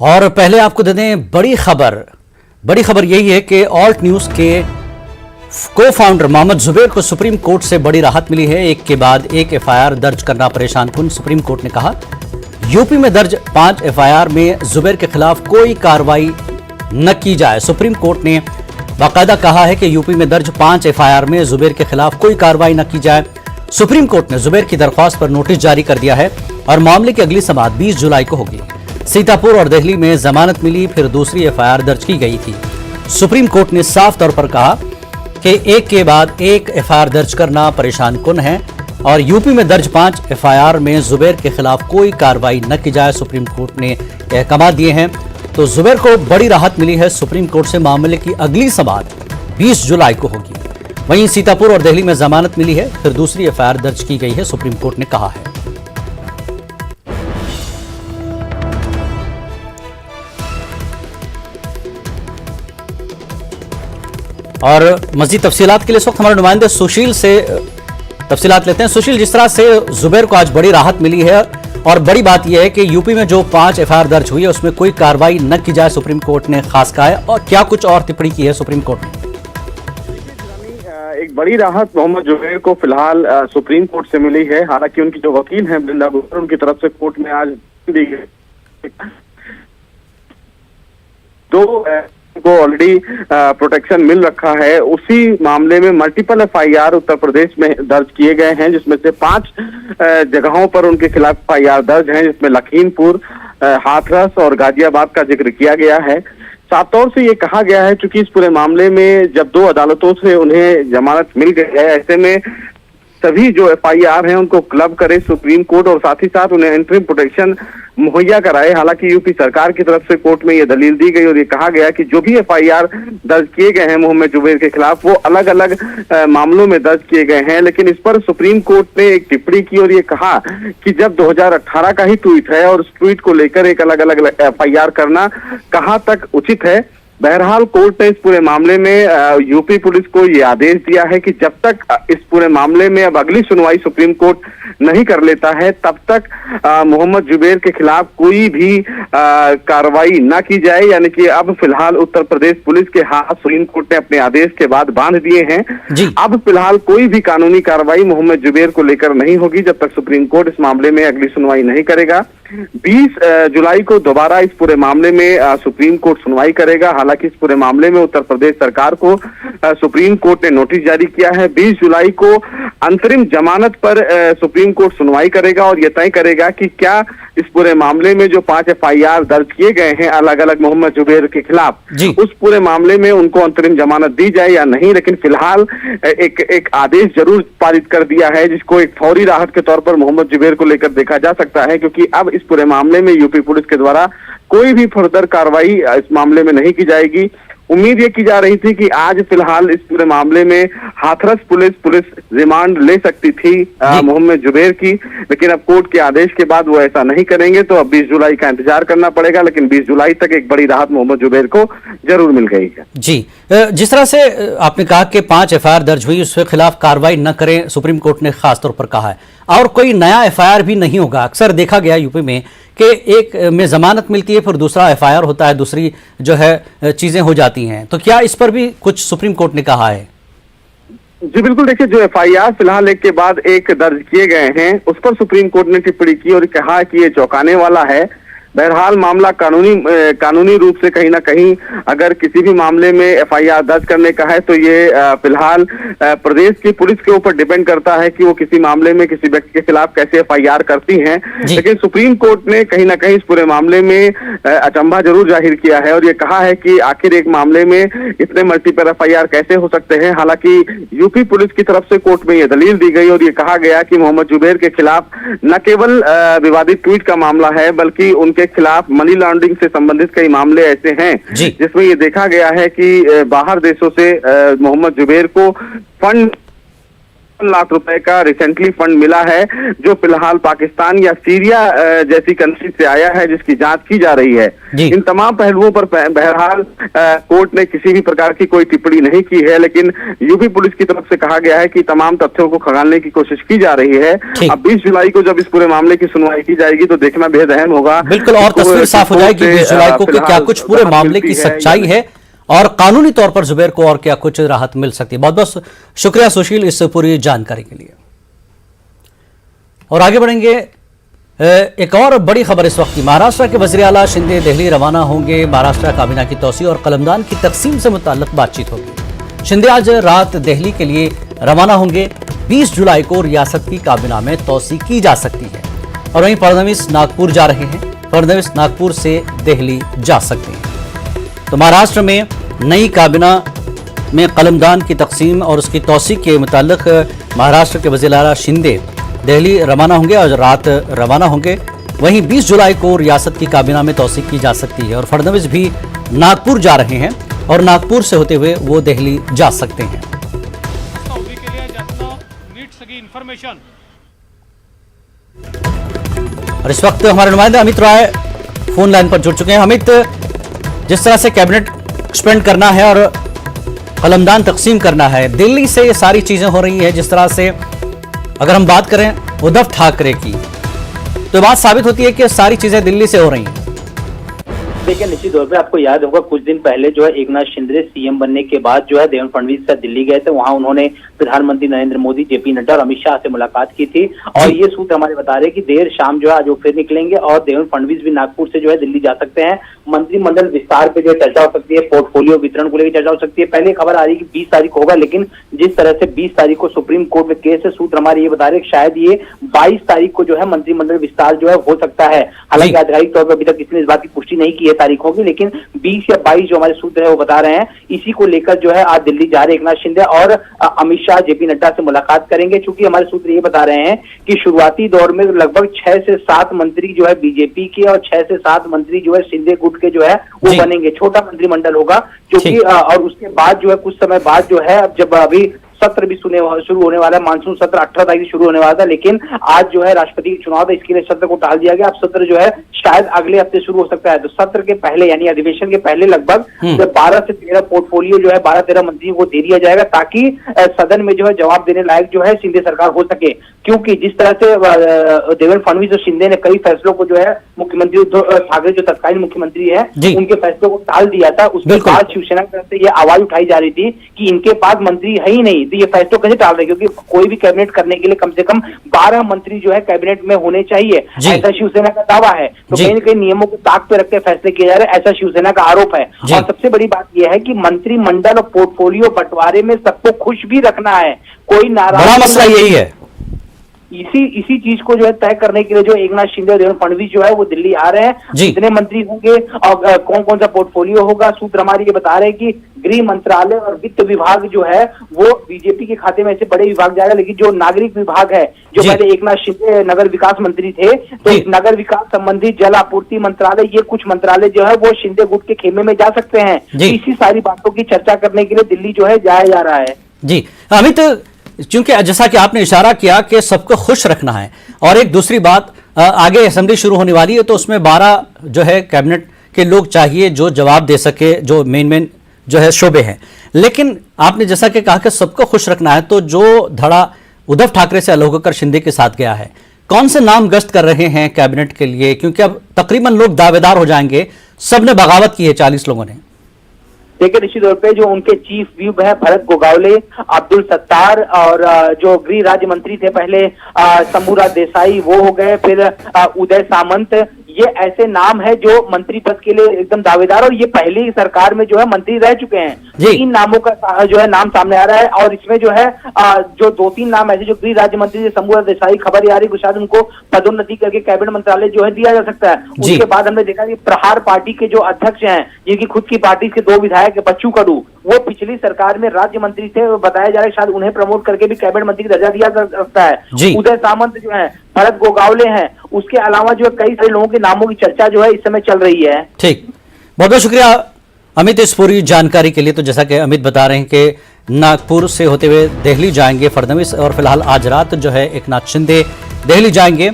और पहले आपको दे दें बड़ी खबर यही है कि ऑल्ट न्यूज के को फाउंडर मोहम्मद जुबैर को सुप्रीम कोर्ट से बड़ी राहत मिली है। एक के बाद एक एफआईआर दर्ज करना परेशानकुन। सुप्रीम कोर्ट ने कहा यूपी में दर्ज 5 एफआईआर में जुबैर के खिलाफ कोई कार्रवाई न की जाए। सुप्रीम कोर्ट ने बाकायदा कहा है कि यूपी में दर्ज 5 एफआईआर में जुबैर के खिलाफ कोई कार्रवाई न की जाए। सुप्रीम कोर्ट ने जुबैर की दरख्वास्त पर नोटिस जारी कर दिया है और मामले की अगली समाअत 20 जुलाई को होगी। सीतापुर और दिल्ली में जमानत मिली, फिर दूसरी एफआईआर दर्ज की गई थी। सुप्रीम कोर्ट ने साफ तौर पर कहा कि एक के बाद एक एफआईआर दर्ज करना परेशानकुन है और यूपी में दर्ज 5 एफआईआर में जुबैर के खिलाफ कोई कार्रवाई न की जाए। सुप्रीम कोर्ट ने अहकाम दिए हैं तो जुबैर को बड़ी राहत मिली है। सुप्रीम कोर्ट से मामले की अगली समाअत 20 जुलाई को होगी। वहीं सीतापुर और दिल्ली में जमानत मिली है, फिर दूसरी एफआईआर दर्ज की गई है, सुप्रीम कोर्ट ने कहा है। और मजीद तफसीलात के लिए इस वक्त हमारे नुमाइंदे सुशील से तफसीलात लेते हैं। सुशील, जिस तरह से जुबैर को आज बड़ी राहत मिली है और बड़ी बात यह है कि यूपी में जो 5 एफआईआर दर्ज हुई है उसमें कोई कार्रवाई न की जाए, सुप्रीम कोर्ट ने खास कहा है, और क्या कुछ और टिप्पणी की है सुप्रीम कोर्ट ने? एक बड़ी राहत मोहम्मद जुबैर को फिलहाल सुप्रीम कोर्ट से मिली है। हालांकि उनकी जो वकील हैं बृंदा गुप्ता, उनकी तरफ से कोर्ट में आज दी गई दो को ऑलरेडी प्रोटेक्शन मिल रखा है। उसी मामले में मल्टीपल एफआईआर उत्तर प्रदेश में दर्ज किए गए हैं, जिसमें से 5 जगहों पर उनके खिलाफ एफआईआर दर्ज हैं, जिसमें लखीमपुर, हाथरस और गाजियाबाद का जिक्र किया गया है। साफ तौर से ये कहा गया है चूंकि इस पूरे मामले में जब 2 अदालतों से उन्हें जमानत मिल गई है, ऐसे में सभी जो एफआईआर हैं उनको क्लब करे सुप्रीम कोर्ट और साथ ही साथ उन्हें इंटरिम प्रोटेक्शन मुहैया कराए। हालांकि यूपी सरकार की तरफ से कोर्ट में ये दलील दी गई और ये कहा गया कि जो भी एफआईआर दर्ज किए गए हैं मोहम्मद जुबैर के खिलाफ वो अलग अलग मामलों में दर्ज किए गए हैं। लेकिन इस पर सुप्रीम कोर्ट ने एक टिप्पणी की और ये कहा कि जब 2018 का ही ट्वीट है और उस ट्वीट को लेकर एक अलग अलग एफआईआर करना कहाँ तक उचित है। बहरहाल कोर्ट ने इस पूरे मामले में यूपी पुलिस को ये आदेश दिया है कि जब तक इस पूरे मामले में अब अगली सुनवाई सुप्रीम कोर्ट नहीं कर लेता है तब तक मोहम्मद जुबैर के खिलाफ कोई भी कार्रवाई ना की जाए। यानी कि अब फिलहाल उत्तर प्रदेश पुलिस के हाथ सुप्रीम कोर्ट ने अपने आदेश के बाद बांध दिए हैं। अब फिलहाल कोई भी कानूनी कार्रवाई मोहम्मद जुबैर को लेकर नहीं होगी जब तक सुप्रीम कोर्ट इस मामले में अगली सुनवाई नहीं करेगा। 20 जुलाई को दोबारा इस पूरे मामले में सुप्रीम कोर्ट सुनवाई करेगा। हालांकि इस पूरे मामले में उत्तर प्रदेश सरकार को सुप्रीम कोर्ट ने नोटिस जारी किया है। 20 जुलाई को अंतरिम जमानत पर सुप्रीम कोर्ट सुनवाई करेगा और यह तय करेगा कि क्या इस पूरे मामले में जो 5 एफआईआर दर्ज किए गए हैं अलग अलग मोहम्मद जुबैर के खिलाफ, उस पूरे मामले में उनको अंतरिम जमानत दी जाए या नहीं। लेकिन फिलहाल एक आदेश जरूर पारित कर दिया है जिसको एक फौरी राहत के तौर पर मोहम्मद जुबैर को लेकर देखा जा सकता है, क्योंकि अब इस पूरे मामले में यूपी पुलिस के द्वारा कोई भी फर्दर कार्रवाई इस मामले में नहीं की जाएगी। उम्मीद ये की जा रही थी कि आज फिलहाल इस पूरे मामले में हाथरस पुलिस रिमांड ले सकती थी मोहम्मद जुबैर की, लेकिन अब कोर्ट के आदेश के बाद वो ऐसा नहीं करेंगे तो अब 20 जुलाई का इंतजार करना पड़ेगा। लेकिन 20 जुलाई तक एक बड़ी राहत मोहम्मद जुबैर को जरूर मिल गई है। जी, जिस तरह से आपने कहा कि 5 एफआईआर दर्ज हुई, उसके खिलाफ कार्रवाई न करें, सुप्रीम कोर्ट ने खासतौर पर कहा है, और कोई नया एफआईआर भी नहीं होगा। अक्सर देखा गया यूपी में कि एक में जमानत मिलती है, फिर दूसरा एफआईआर होता है, दूसरी जो है चीजें हो जाती हैं। तो क्या इस पर भी कुछ सुप्रीम कोर्ट ने कहा है? जी बिल्कुल, देखिए जो एफआईआर फिलहाल एक के बाद एक दर्ज किए गए हैं उस पर सुप्रीम कोर्ट ने टिप्पणी की और कहा कि ये चौंकाने वाला है। बहरहाल मामला कानूनी रूप से कहीं ना कहीं अगर किसी भी मामले में एफआईआर दर्ज करने का है तो ये फिलहाल प्रदेश की पुलिस के ऊपर डिपेंड करता है कि वो किसी मामले में किसी व्यक्ति के खिलाफ कैसे एफआईआर करती हैं। लेकिन सुप्रीम कोर्ट ने कहीं ना कहीं इस पूरे मामले में अचंभा जरूर जाहिर किया है और ये कहा है कि आखिर एक मामले में इतने मल्टीपल एफआईआर कैसे हो सकते हैं। हालांकि यूपी पुलिस की तरफ से कोर्ट में ये दलील दी गई और ये कहा गया कि मोहम्मद जुबैर के खिलाफ न केवल विवादित ट्वीट का मामला है बल्कि उनके खिलाफ मनी लॉन्ड्रिंग से संबंधित कई मामले ऐसे हैं जिसमें ये देखा गया है कि बाहर देशों से मोहम्मद जुबैर को फंड लाख रुपए का रिसेंटली फंड मिला है, जो फिलहाल पाकिस्तान या सीरिया जैसी कंट्री से आया है, जिसकी जांच की जा रही है। इन तमाम पहलुओं पर बहरहाल कोर्ट ने किसी भी प्रकार की कोई टिप्पणी नहीं की है, लेकिन यूपी पुलिस की तरफ से कहा गया है कि तमाम तथ्यों को खंगालने की कोशिश की जा रही है। अब 20 जुलाई को जब इस पूरे मामले की सुनवाई की जाएगी तो देखना बेहद अहम होगा। बिल्कुल, और तस्वीर साफ हो जाएगी 20 जुलाई को कि क्या कुछ पूरे मामले की सच्चाई है और कानूनी तौर पर जुबैर को और क्या कुछ राहत मिल सकती है। बहुत बहुत शुक्रिया सुशील इस पूरी जानकारी के लिए। और आगे बढ़ेंगे, एक और बड़ी खबर इस वक्त की। महाराष्ट्र के वज़ीर आला शिंदे दिल्ली रवाना होंगे। महाराष्ट्र काबीना की तौसी और कलमदान की तकसीम से मुताल्लिक बातचीत होगी। शिंदे आज रात दिल्ली के लिए रवाना होंगे। 20 जुलाई को रियासत की काबीना में तौसी की जा सकती है और वहीं फडणवीस नागपुर जा रहे हैं। फडणवीस नागपुर से दिल्ली जा सकते हैं। तो महाराष्ट्र में नई काबीना में कलमदान की तकसीम और उसकी तौसी के मुताल्लिक महाराष्ट्र के वज़ीर आला शिंदे दिल्ली रवाना होंगे और रात रवाना होंगे। वहीं 20 जुलाई को रियासत की काबीना में तौसी की जा सकती है और फडणवीस भी नागपुर जा रहे हैं और नागपुर से होते हुए वो दिल्ली जा सकते हैं। और इस वक्त हमारे नुमाइंदे अमित राय फोन लाइन पर जुड़ चुके हैं। अमित, जिस तरह से कैबिनेट एक्सपेंड करना है और कलमदान तकसीम करना है, दिल्ली से ये सारी चीजें हो रही है, जिस तरह से अगर हम बात करें उद्धव ठाकरे की, तो बात साबित होती है कि सारी चीजें दिल्ली से हो रही हैं। देखिए, निश्चित तौर पे आपको याद होगा कुछ दिन पहले जो है एकनाथ शिंदे सीएम बनने के बाद जो है देवेंद्र फडणवीस से दिल्ली गए थे। वहां उन्होंने प्रधानमंत्री नरेंद्र मोदी, जेपी नड्डा और अमित शाह से मुलाकात की थी और ये सूत्र हमारे बता रहे हैं कि देर शाम जो है आज वो फिर निकलेंगे और देवेंद्र फडणवीस भी नागपुर से जो है दिल्ली जा सकते हैं। मंत्रिमंडल विस्तार पे जो चर्चा हो सकती है, पोर्टफोलियो वितरण को लेकर चर्चा हो सकती है। पहले खबर आ रही है कि 20 तारीख को होगा, लेकिन जिस तरह से 20 तारीख को सुप्रीम कोर्ट में केस है, सूत्र हमारे ये बता रहे हैं शायद ये 22 तारीख को जो है मंत्रिमंडल विस्तार जो है हो सकता है। हालांकि आधिकारिक तौर पर अभी तक किसी ने इस बात की पुष्टि नहीं की है तारीखों की, लेकिन 20 या 22 जो हमारे सूत्र है वो बता रहे हैं। इसी को लेकर जो है आज दिल्ली जा रहे एकनाथ शिंदे और अमित शाह जेपी नड्डा से मुलाकात करेंगे। चूंकि हमारे सूत्र ये बता रहे हैं कि शुरुआती दौर में लगभग 6 से 7 मंत्री जो है बीजेपी के और 6 से 7 मंत्री जो है शिंदे गुट के जो है वो बनेंगे। छोटा मंत्रिमंडल होगा क्योंकि और उसके बाद जो है कुछ समय बाद जो है, अब जब अभी सत्र भी शुरू होने वाला है, मानसून सत्र 18 तारीख से शुरू होने वाला था, लेकिन आज जो है राष्ट्रपति के चुनाव था, इसके लिए सत्र को टाल दिया गया। अब सत्र जो है शायद अगले हफ्ते शुरू हो सकता है। तो सत्र के पहले यानी अधिवेशन के पहले लगभग 12 से 13 पोर्टफोलियो जो है 12-13 मंत्रियों को दे दिया जाएगा ताकि सदन में जो है जवाब देने लायक जो है शिंदे सरकार हो सके। क्योंकि जिस तरह से देवेंद्र फडणवीस और शिंदे ने कई फैसलों को जो है मुख्यमंत्री उद्धव ठाकरे जो तत्कालीन मुख्यमंत्री है उनके फैसलों को टाल दिया था, उसके बाद शिवसेना की तरफ से ये आवाज उठाई जा रही थी कि इनके पास मंत्री है ही नहीं, तो ये फैसलों कैसे टाल रहे, क्योंकि कोई भी कैबिनेट करने के लिए कम से कम 12 मंत्री जो है कैबिनेट में होने चाहिए, ऐसा शिवसेना का दावा है। तो कहीं न कहीं नियमों को ताक पे रख के फैसले किए जा रहे हैं, ऐसा शिवसेना का आरोप है। और सबसे बड़ी बात यह है कि मंत्रिमंडल और पोर्टफोलियो बंटवारे में सबको खुश भी रखना है, कोई नाराज, बड़ा मसला यही है। इसी चीज को जो है तय करने के लिए जो एकनाथ शिंदे और देवेंद्र फडणवीस जो है वो दिल्ली आ रहे हैं। कितने मंत्री होंगे और कौन कौन सा पोर्टफोलियो होगा, सूत्र हमारे ये बता रहे हैं कि गृह मंत्रालय और वित्त विभाग जो है वो बीजेपी के खाते में ऐसे बड़े विभाग जाएगा, लेकिन जो नागरिक विभाग है, जो पहले एकनाथ शिंदे नगर विकास मंत्री थे, तो नगर विकास संबंधी जल आपूर्ति मंत्रालय, ये कुछ मंत्रालय जो है वो शिंदे गुट के खेमे में जा सकते हैं। इसी सारी बातों की चर्चा करने के लिए दिल्ली जो है जाया जा रहा है। जी अमित, क्योंकि जैसा कि आपने इशारा किया कि सबको खुश रखना है, और एक दूसरी बात, आगे असेंबली शुरू होने वाली है तो उसमें 12 जो है कैबिनेट के लोग चाहिए जो जवाब दे सके, जो मेन जो है शोबे हैं। लेकिन आपने जैसा कि कहा कि सबको खुश रखना है, तो जो धड़ा उद्धव ठाकरे से अलग होकर शिंदे के साथ गया है, कौन से नाम गश्त कर रहे हैं कैबिनेट के लिए, क्योंकि अब तकरीबन लोग दावेदार हो जाएंगे, सबने बगावत की है 40 लोगों ने। देखिए, निश्चित तौर पे जो उनके चीफ व्यूप है भरत गोगावले, अब्दुल सत्तार और जो गृह राज्य मंत्री थे पहले शंभूराज देसाई वो हो गए, फिर उदय सामंत, ये ऐसे नाम है जो मंत्री पद के लिए एकदम दावेदार, और ये पहली सरकार में जो है मंत्री रह चुके हैं। 3 नामों का जो है नाम सामने आ रहा है, और इसमें जो है जो 2-3 नाम ऐसे जो गृह राज्य मंत्री थे, शंभूराज देसाई, खबर आ रही है शायद उनको पदोन्नति करके कैबिनेट मंत्रालय जो है दिया जा सकता है। उसके बाद हमने देखा कि प्रहार पार्टी के जो अध्यक्ष हैं, जिनकी खुद की पार्टी के 2 विधायक बच्चू कडू, वो पिछली सरकार में राज्य मंत्री थे, बताया जा रहा है शायद उन्हें प्रमोट करके भी कैबिनेट मंत्री का दर्जा दिया जा सकता है। उदय सामंत जो है, भरत गोगावले हैं, उसके अलावा जो कई सारे लोगों के नामों की चर्चा जो है इस समय चल रही है। ठीक, बहुत बहुत शुक्रिया अमित इस पूरी जानकारी के लिए। तो जैसा कि अमित बता रहे हैं कि नागपुर से होते हुए दिल्ली जाएंगे फडणवीस और फिलहाल आज रात जो है एकनाथ शिंदे दिल्ली जाएंगे।